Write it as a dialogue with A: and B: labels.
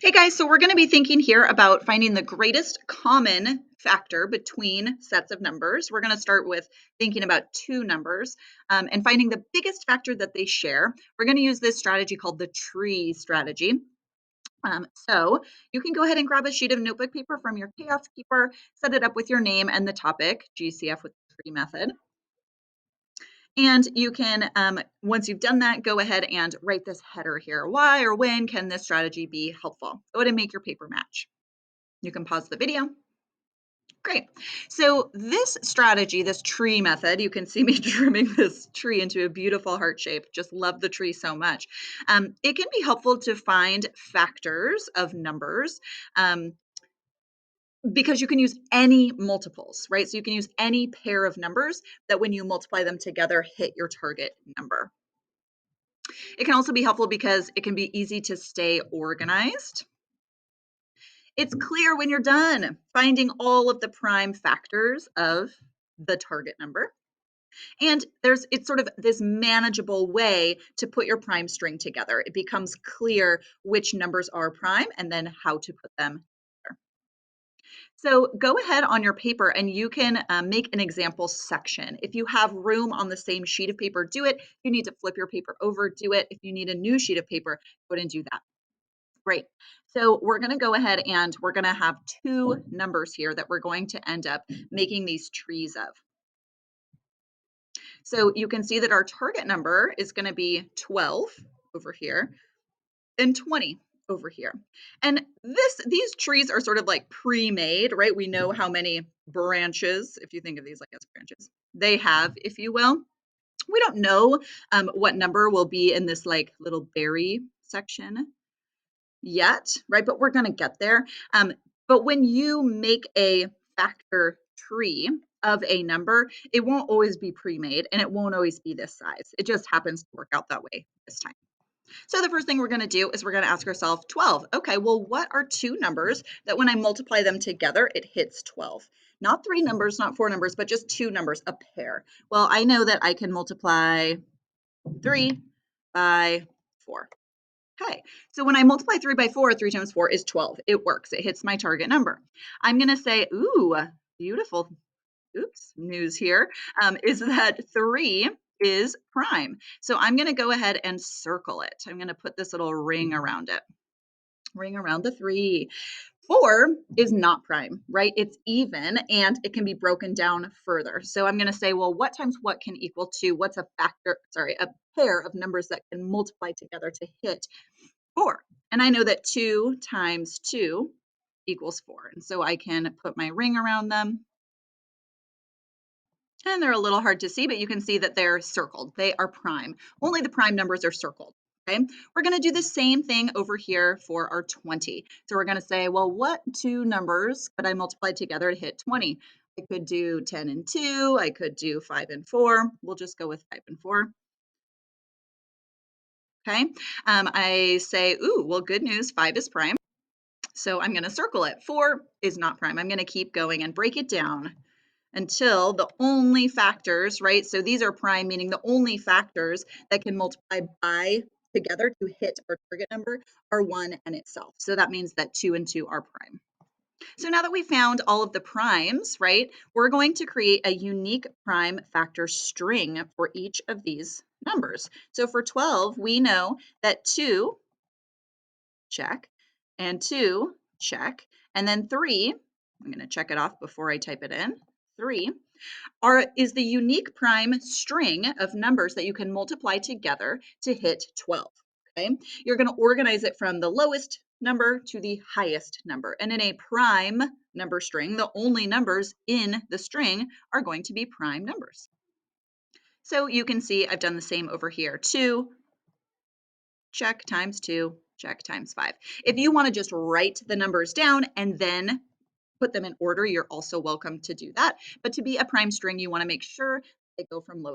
A: Hey guys, so we're going to be thinking here about finding the greatest common factor between sets of numbers. We're going to start with thinking about two numbers and finding the biggest factor that they share. We're going to use this strategy called the tree strategy. So you can go ahead and grab a sheet of notebook paper from your chaos keeper, set it up with your name and the topic, GCF with the tree method. And you can, once you've done that, go ahead and write this header here. Why or when can this strategy be helpful? Go ahead and make your paper match. You can pause the video. Great. So this strategy, this tree method, you can see me trimming this tree into a beautiful heart shape. Just love the tree so much. It can be helpful to find factors of numbers. Because you can use any multiples, right? So you can use any pair of numbers that when you multiply them together, hit your target number. It can also be helpful because it can be easy to stay organized. It's clear when you're done finding all of the prime factors of the target number. And it's sort of this manageable way to put your prime string together. It becomes clear which numbers are prime and then how to put them together. So go ahead on your paper and you can make an example section. If you have room on the same sheet of paper, do it. If you need to flip your paper over, do it. If you need a new sheet of paper, go ahead and do that. Great. So we're going to go ahead and we're going to have two numbers here that we're going to end up making these trees of. So you can see that our target number is going to be 12 over here and 20 over here. And these trees are sort of like pre-made, right? We know how many branches, if you think of these like as branches, they have, if you will. We don't know what number will be in this like little berry section yet, right? But we're going to get there. But when you make a factor tree of a number, it won't always be pre-made and it won't always be this size. It just happens to work out that way this time. So the first thing we're going to do is we're going to ask ourselves 12. Okay, well, what are two numbers that when I multiply them together, it hits 12? Not three numbers, not four numbers, but just two numbers, a pair. Well, I know that I can multiply 3 by 4. Okay, so when I multiply 3 by 4, 3 times 4 is 12. It works. It hits my target number. I'm going to say, ooh, beautiful, news here, is that 3 is prime. So I'm going to go ahead and circle it. I'm going to put this little ring around it. Ring around the 3. 4 is not prime, right? It's even and it can be broken down further. So I'm going to say, well, what times what can equal 2? What's a pair of numbers that can multiply together to hit 4? And I know that 2 times 2 equals 4. And so I can put my ring around them. And they're a little hard to see, but you can see that they're circled. They are prime. Only the prime numbers are circled. Okay, we're going to do the same thing over here for our 20. So we're going to say, well, what two numbers could I multiply together to hit 20? I could do 10 and 2. I could do 5 and 4. We'll just go with 5 and 4. Okay, I say, ooh, well, good news, 5 is prime. So I'm going to circle it. 4 is not prime. I'm going to keep going and break it down until the only factors, right? So these are prime, meaning the only factors that can multiply by together to hit our target number are 1 and itself. So that means that 2 and 2 are prime. So now that we found all of the primes, right, we're going to create a unique prime factor string for each of these numbers. So for 12, we know that 2, check, and 2, check, and then 3, I'm going to check it off before I type it in, 3, is the unique prime string of numbers that you can multiply together to hit 12. Okay, you're going to organize it from the lowest number to the highest number. And in a prime number string, the only numbers in the string are going to be prime numbers. So you can see I've done the same over here. 2, check, times 2, check, times 5. If you want to just write the numbers down and then put them in order, you're also welcome to do that. But to be a prime string, you want to make sure they go from lowest